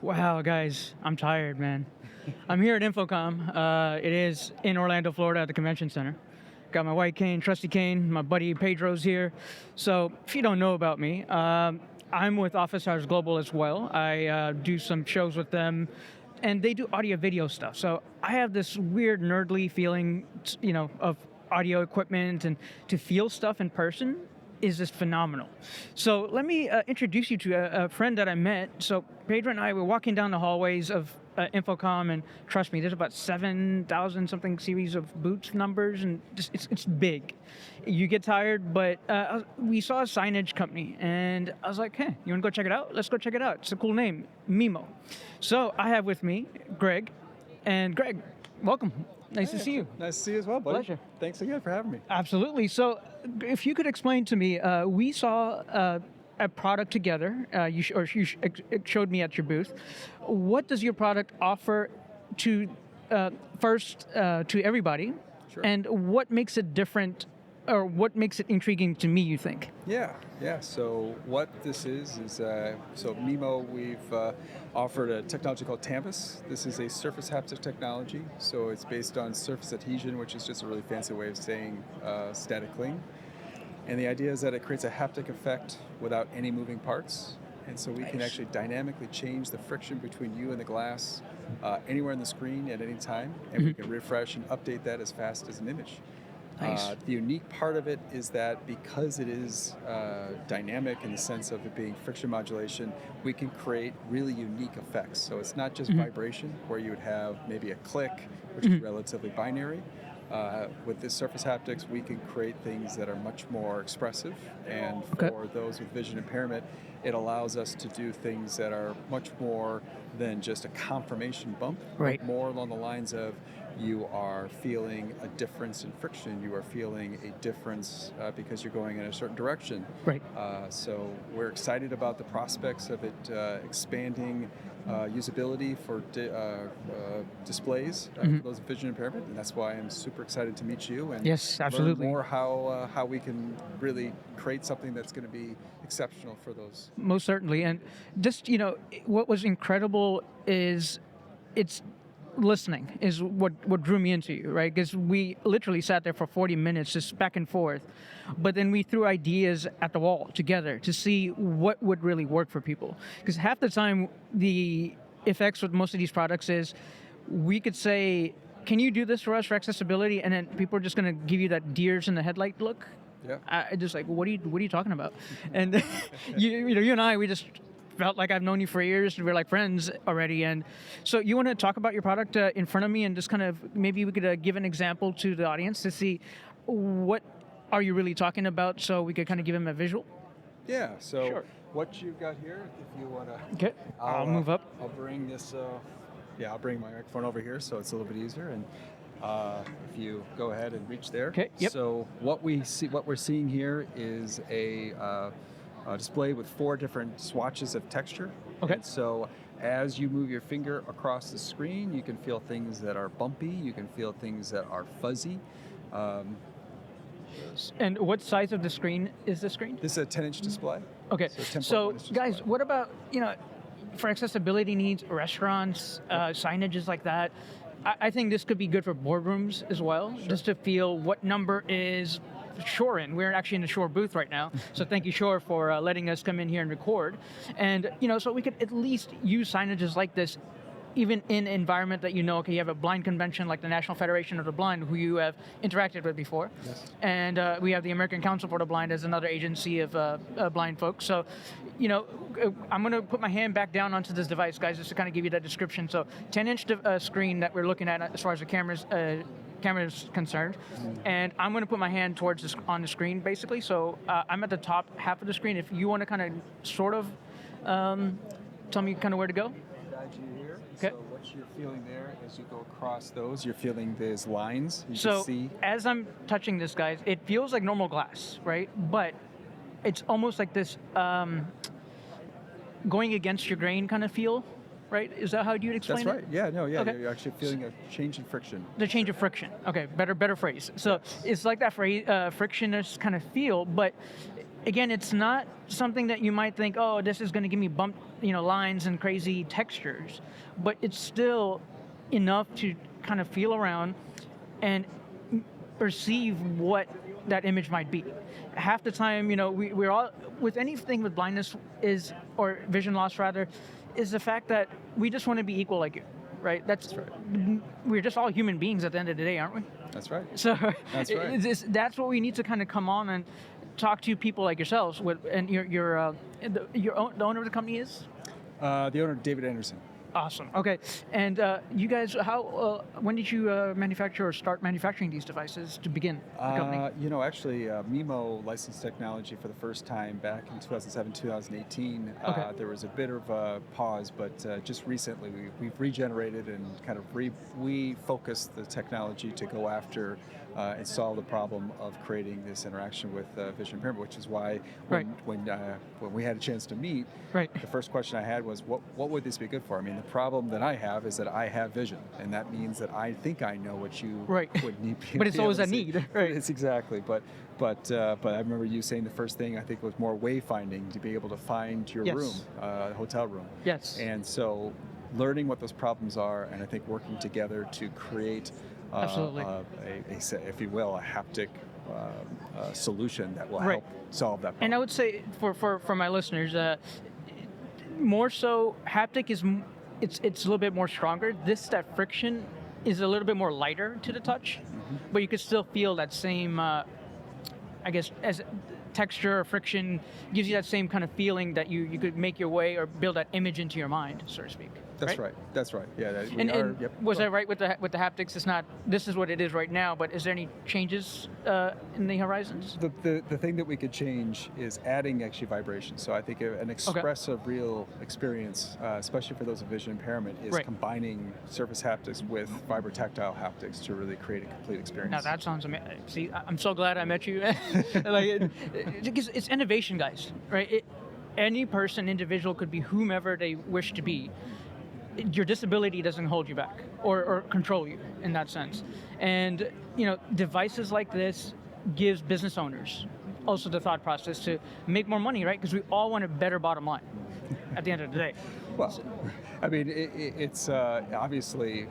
Wow, guys, I'm tired, man. I'm here at InfoComm. It is in Orlando, Florida at the convention center. Got my white cane, trusty cane, my buddy Pedro's here. So if you don't know about me, I'm with Office Hours Global as well. I do some shows with them, and they do audio video stuff. So I have this weird nerdly feeling, of audio equipment, and to feel stuff in person is just phenomenal. So let me introduce you to a friend that I met. So Pedro and I were walking down the hallways of InfoComm, and trust me, there's about 7,000 something series of booth numbers, and just, it's big. You get tired, but we saw a signage company, and I was like, hey, you want to go check it out? Let's go check it out. It's a cool name, Mimo. So I have with me Greg, and Greg, welcome. Nice to see you. Nice to see you as well, buddy. Pleasure. Thanks again for having me. Absolutely. So if you could explain to me, we saw a product together, you showed me at your booth. What does your product offer to, first, to everybody? Sure. And what makes it different, or what makes it intriguing to me, you think? Yeah. So what this is so Mimo, we've offered a technology called Tanvas. This is a surface haptic technology. So it's based on surface adhesion, which is just a really fancy way of saying static cling. And the idea is that it creates a haptic effect without any moving parts. And so we can actually dynamically change the friction between you and the glass anywhere on the screen at any time. And we can refresh and update that as fast as an image. Nice. The unique part of it is that because it is dynamic in the sense of it being friction modulation, we can create really unique effects. So it's not just vibration, where you would have maybe a click, which is relatively binary. With this surface haptics, we can create things that are much more expressive, and for those with vision impairment, it allows us to do things that are much more than just a confirmation bump, Right. but more along the lines of you are feeling a difference in friction, you are feeling a difference because you're going in a certain direction. Right. So we're excited about the prospects of it expanding usability for displays for those with vision impairment, and that's why I'm super excited to meet you and Yes, absolutely. learn more how we can really create something that's going to be exceptional for those. Most certainly. And just, what was incredible is it's listening is what drew me into you, right? Because we literally sat there for 40 minutes just back and forth, but then we threw ideas at the wall together to see what would really work for people. Because half the time the effects with most of these products is we could say, can you do this for us for accessibility? And then people are just going to give you that deers in the headlight look. Yeah. I just like, what are you talking about? And you and I, we just felt like I've known you for years. We're like friends already. And so you want to talk about your product in front of me, and just kind of maybe we could give an example to the audience to see what are you really talking about, so we could kind of give them a visual. Yeah, so Sure. what you've got here, if you want to... Okay, I'll move up. I'll bring this, I'll bring my microphone over here so it's a little bit easier. And if you go ahead and reach there. Okay, yep. So what we're seeing here is a display with 4 different swatches of texture. Okay. And so as you move your finger across the screen, you can feel things that are bumpy, you can feel things that are fuzzy. And what size of the screen is the screen? This is a 10-inch display. Okay, So 10.1 so inch guys, display. what about, for accessibility needs, restaurants, signages like that? I think this could be good for boardrooms as well, just to feel what number is Shore in. We're actually in the Shore booth right now, so thank you, Shore, for letting us come in here and record. And, so we could at least use signages like this even in an environment that you have a blind convention like the National Federation of the Blind, who you have interacted with before. Yes. And we have the American Council for the Blind as another agency of blind folks. So, I'm going to put my hand back down onto this device, guys, just to kind of give you that description. So 10-inch screen that we're looking at as far as the camera is concerned. And I'm going to put my hand towards on the screen, basically. So I'm at the top half of the screen. If you want to kind of sort of tell me kind of where to go. Guide you here. Okay. So what you're feeling there as you go across those, you're feeling these lines. You So can see. as I'm touching this, guys, it feels like normal glass, right? But it's almost like this going against your grain kind of feel, right? Is that how you'd explain That's it? right. Yeah. No. Yeah. Okay. You're actually feeling a change in friction. The change of friction. Okay, better phrase. So it's like that frictionless kind of feel, but again, it's not something that you might think, oh, this is going to give me bump, lines and crazy textures, but it's still enough to kind of feel around and perceive what that image might be. Half the time, we're all, with anything with blindness or vision loss rather, is the fact that we just want to be equal like you, right? That's right. We're just all human beings at the end of the day, aren't we? That's right. So that's right. That's what we need to kind of come on and talk to people like yourselves. And the owner of the company is? The owner, David Anderson. Awesome. Okay, and you guys, when did you manufacture or start manufacturing these devices to begin the company? Actually, Mimo licensed technology for the first time back in 2007, 2018. Okay. There was a bit of a pause, but just recently we've regenerated and kind of refocused the technology to go after and solve the problem of creating this interaction with vision impairment, which is why when we had a chance to meet, the first question I had was, what would this be good for? I mean, the problem that I have is that I have vision, and that means that I think I know what you would need. But it's always a need, right? It's exactly. But I remember you saying the first thing I think was more wayfinding, to be able to find your room, hotel room. Yes. And so learning what those problems are, and I think working together to create if you will, a haptic solution that will help solve that problem. And I would say for my listeners, more so, haptic is it's a little bit more stronger. That friction is a little bit more lighter to the touch, but you could still feel that same, I guess, as texture or friction gives you that same kind of feeling that you could make your way or build that image into your mind, so to speak. That's right. That's right. Yeah. Was I right with the haptics? It's not. This is what it is right now. But is there any changes in the horizons? The thing that we could change is adding actually vibration. So I think an expressive, real experience, especially for those with vision impairment, is combining surface haptics with vibrotactile haptics to really create a complete experience. Now that sounds amazing. See, I'm so glad I met you. It's innovation, guys. Right? Any person, individual, could be whomever they wish to be. Your disability doesn't hold you back or control you in that sense. And devices like this gives business owners also the thought process to make more money, right? Because we all want a better bottom line at the end of the day. Well, I mean, it's obviously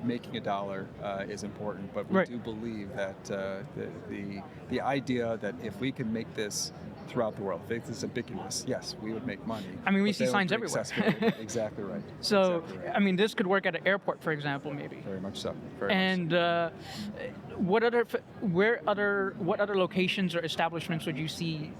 making a dollar is important, but we do believe that the idea that if we can make this throughout the world, if this is ubiquitous, yes, we would make money. I mean, we see signs everywhere. Exactly right. So, exactly right. I mean, this could work at an airport, for example, maybe. Very much so. What other locations or establishments would you see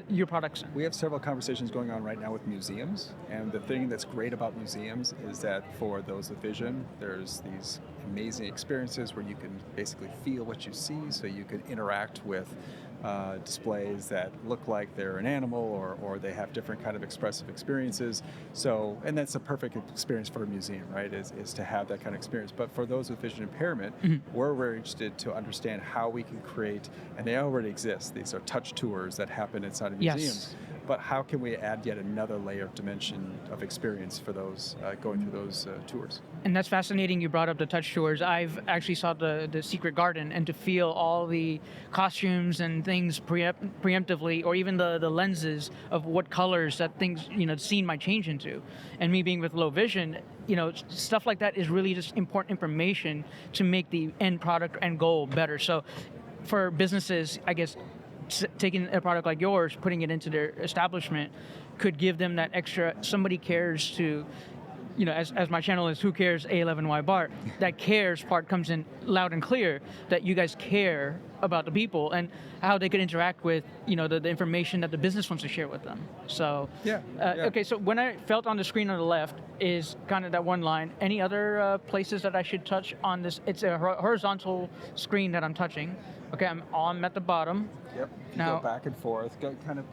your products in? We have several conversations going on right now with museums, and the thing that's great about museums is that for those with vision, there's these amazing experiences where you can basically feel what you see, so you can interact with displays that look like they're an animal or they have different kind of expressive experiences. So, and that's a perfect experience for a museum, right, is to have that kind of experience. But for those with vision impairment, we're very interested to understand how we can create, and they already exist, these are touch tours that happen inside of museums. But how can we add yet another layer of dimension of experience for those going through those tours? And that's fascinating you brought up the touch tours. I've actually saw the Secret Garden, and to feel all the costumes and things preemptively, or even the lenses of what colors that things, the scene might change into. And me being with low vision, stuff like that is really just important information to make the end product and goal better. So for businesses, I guess, taking a product like yours, putting it into their establishment could give them that extra, somebody cares to, as my channel is Who Cares A11Y Bar, that cares part comes in loud and clear, that you guys care about the people and how they could interact with, the information that the business wants to share with them. So, okay, so when I felt on the screen on the left is kind of that one line. Any other places that I should touch on this? It's a horizontal screen that I'm touching. Okay, I'm at the bottom. Yep. Now, go back and forth. Go back and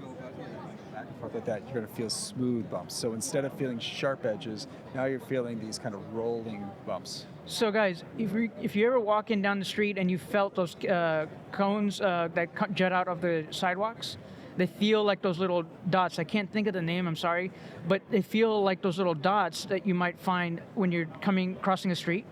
forth like that. You're going to feel smooth bumps. So instead of feeling sharp edges, now you're feeling these kind of rolling bumps. So guys, if you ever walk in down the street and you felt those cones that jut out of the sidewalks, they feel like those little dots. I can't think of the name, I'm sorry, but they feel like those little dots that you might find when you're crossing a street.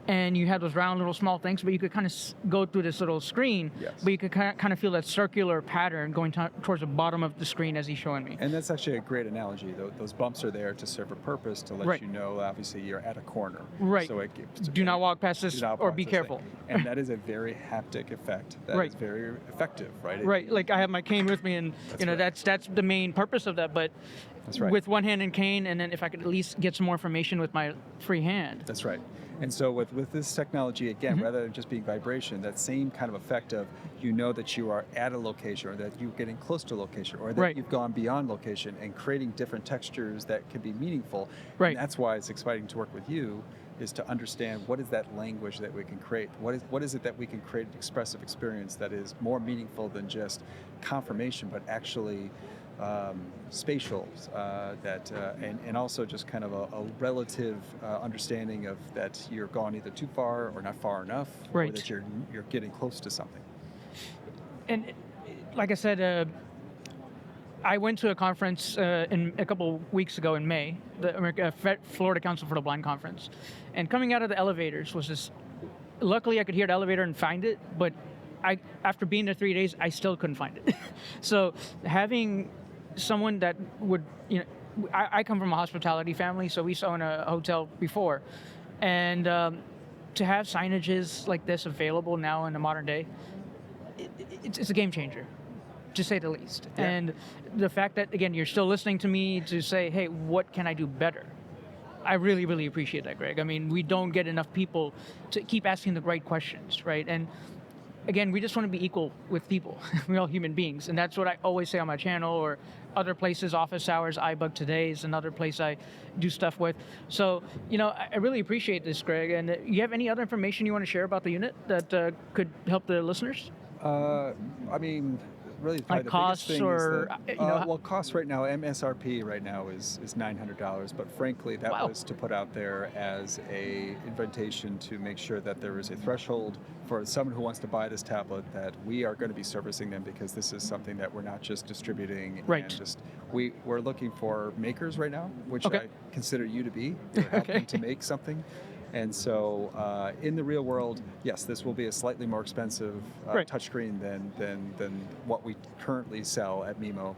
and you had those round little small things, but you could kind of go through this little screen, Yes. but you could kind of feel that circular pattern going towards the bottom of the screen as he's showing me. And that's actually a great analogy. Those bumps are there to serve a purpose to let Right. you know, obviously, you're at a corner. Right. So Do not walk past this, do not or walk be this careful. thing. And that is a very haptic effect. That Right. is very effective, right? Right, like I have my cane with me, and right. that's the main purpose of that. But That's right. with one hand and cane, and then if I could at least get some more information with my free hand. That's right. And so with this technology, again, Mm-hmm. rather than just being vibration, that same kind of effect of you know that you are at a location, or that you're getting close to a location, or that Right. you've gone beyond location, and creating different textures that can be meaningful. Right. And that's why it's exciting to work with you, is to understand what is that language that we can create. What is it that we can create an expressive experience that is more meaningful than just confirmation, but actually spatial, and also just kind of a relative understanding of that you're gone either too far or not far enough, or Right. that you're getting close to something. And like I said, I went to a conference in a couple weeks ago in May, the Florida Council for the Blind conference, and coming out of the elevators was just. Luckily, I could hear the elevator and find it, but after being there 3 days, I still couldn't find it. So having someone that would, I come from a hospitality family, so we used to own a hotel before, and to have signages like this available now in the modern day, it's a game changer, to say the least. Yeah. And the fact that, again, you're still listening to me to say, hey, what can I do better? I really, really appreciate that, Greg. I mean, we don't get enough people to keep asking the right questions, right? And again, we just want to be equal with people. We're all human beings. And that's what I always say on my channel, or other places, Office Hours, iBug Today is another place I do stuff with. So, I really appreciate this, Greg. And you have any other information you want to share about the unit that could help the listeners? I mean, really, Like the costs, biggest thing or, is that, well, costs right now, MSRP right now is $900, but frankly, that Wow. was to put out there as a invitation to make sure that there is a threshold for someone who wants to buy this tablet, that we are going to be servicing them, because this is something that we're not just distributing. Right. And just we're looking for makers right now, which Okay. I consider you to be. You're helping Okay. to make something. And so, in the real world, yes, this will be a slightly more expensive Right. touchscreen than what we currently sell at Mimo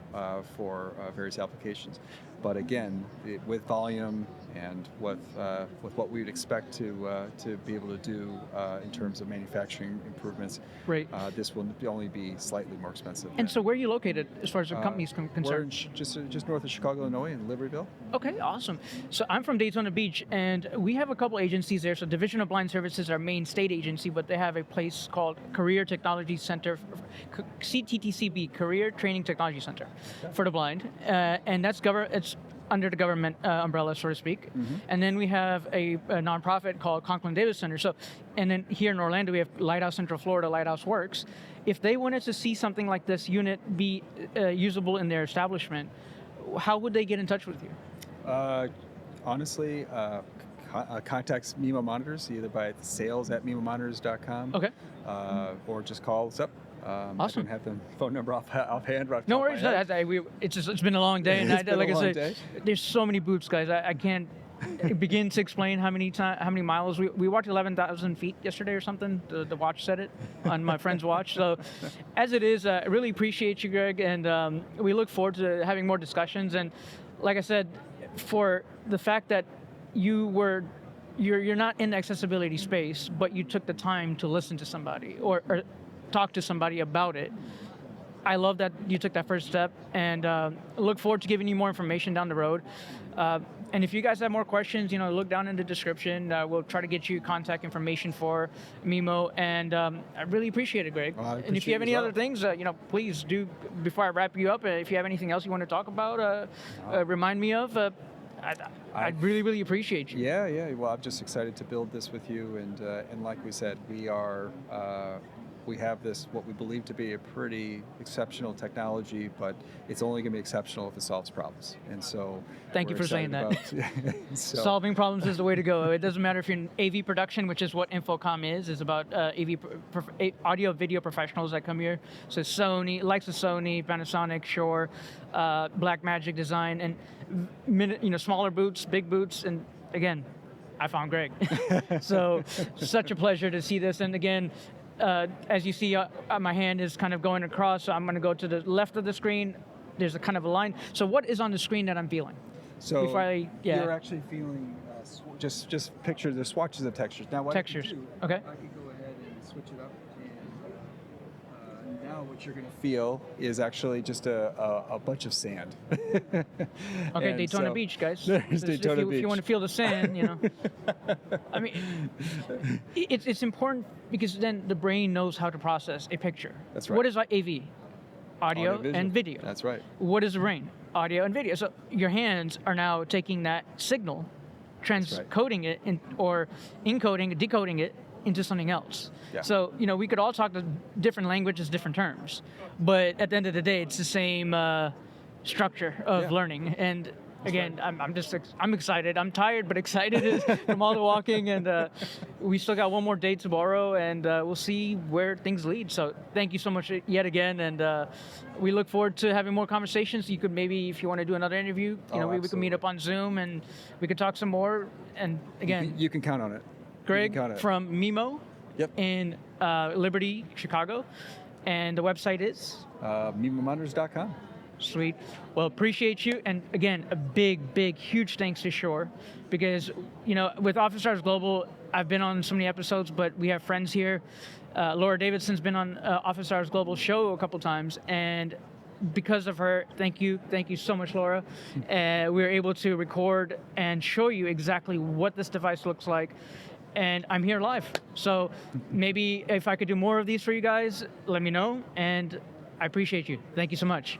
for various applications. But again, with volume and with what we would expect to be able to do in terms of manufacturing improvements, Right. this will only be slightly more expensive. And so where are you located as far as the company's We're concerned? in just north of Chicago, Illinois, in Libertyville. Okay, awesome. So I'm from Daytona Beach, and we have a couple agencies there. So Division of Blind Services, our main state agency, but they have a place called Career Technology Center, CTTCB, Career Training Technology Center, for the blind, and that's it's under the government umbrella, so to speak. Mm-hmm. And then we have a nonprofit called Conklin Davis Center. So, and then here in Orlando, we have Lighthouse Central Florida, Lighthouse Works. If they wanted to see something like this unit be usable in their establishment, how would they get in touch with you? Honestly, contacts Mimo Monitors either by sales@mimomonitors.com. Okay. Or just call us up. Awesome. I don't have the phone number offhand. But No worries. It's been a long day, and It's been a like I long said, day. there's so many boots, guys. I can't begin to explain how many miles we walked 11,000 feet yesterday or something. The watch said it on my friend's watch. So, as it is, I really appreciate you, Greg, and we look forward to having more discussions. And like I said, for the fact that you're not in the accessibility space, but you took the time to listen to somebody or talk to somebody about it. I love that you took that first step, and look forward to giving you more information down the road. And if you guys have more questions, look down in the description. We'll try to get you contact information for Mimo, and I really appreciate it, Greg. Well, I And if you have any appreciate it as other things, please do, before I wrap you up, if you have anything else you want to talk about, remind me of. I'd really, really appreciate you. Yeah. Well, I'm just excited to build this with you, and like we said, we have this, what we believe to be a pretty exceptional technology, but it's only going to be exceptional if it solves problems. And so, Thank you we're for saying that. excited about- so, Solving problems is the way to go. It doesn't matter if you're in AV production, which is what InfoComm is about audio video professionals that come here. So Sony, likes of Sony, Panasonic, Shure, Blackmagic Design, and smaller boots, big boots, and again, I found Greg. So such a pleasure to see this. And again, as you see, my hand is kind of going across, so I'm going to go to the left of the screen. There's a kind of a line. So what is on the screen that I'm feeling? So yeah. you're actually feeling, just picture the swatches of textures. Now what textures. I can do, okay. I can go ahead and switch it up. And now what you're going to feel is actually just a bunch of sand. Okay, And Daytona so Beach, guys. There's Daytona Beach. If you want to feel the sand, you know. I mean, it's important because then the brain knows how to process a picture. That's right. What is AV? Audio and video. That's right. What is the brain? Audio and video. So your hands are now taking that signal, transcoding it, or encoding, decoding it into something else. Yeah. So, we could all talk to different languages, different terms, but at the end of the day, it's the same structure of learning. And again, I'm excited. I'm tired, but excited from all the walking. And we still got one more day tomorrow, and we'll see where things lead. So thank you so much yet again. And we look forward to having more conversations. You could maybe, if you want to do another interview, we could meet up on Zoom and we could talk some more. And again, you can count on it. Greg from Mimo in Liberty, Chicago. And the website is? MimoMonitors.com. Sweet. Well, appreciate you. And again, a big, huge thanks to Shore, because, with Office Hours Global, I've been on so many episodes, but we have friends here. Laura Davidson's been on Office Hours Global show a couple times, and because of her, thank you so much, Laura. We were able to record and show you exactly what this device looks like. And I'm here live. So maybe if I could do more of these for you guys, let me know. And I appreciate you. Thank you so much.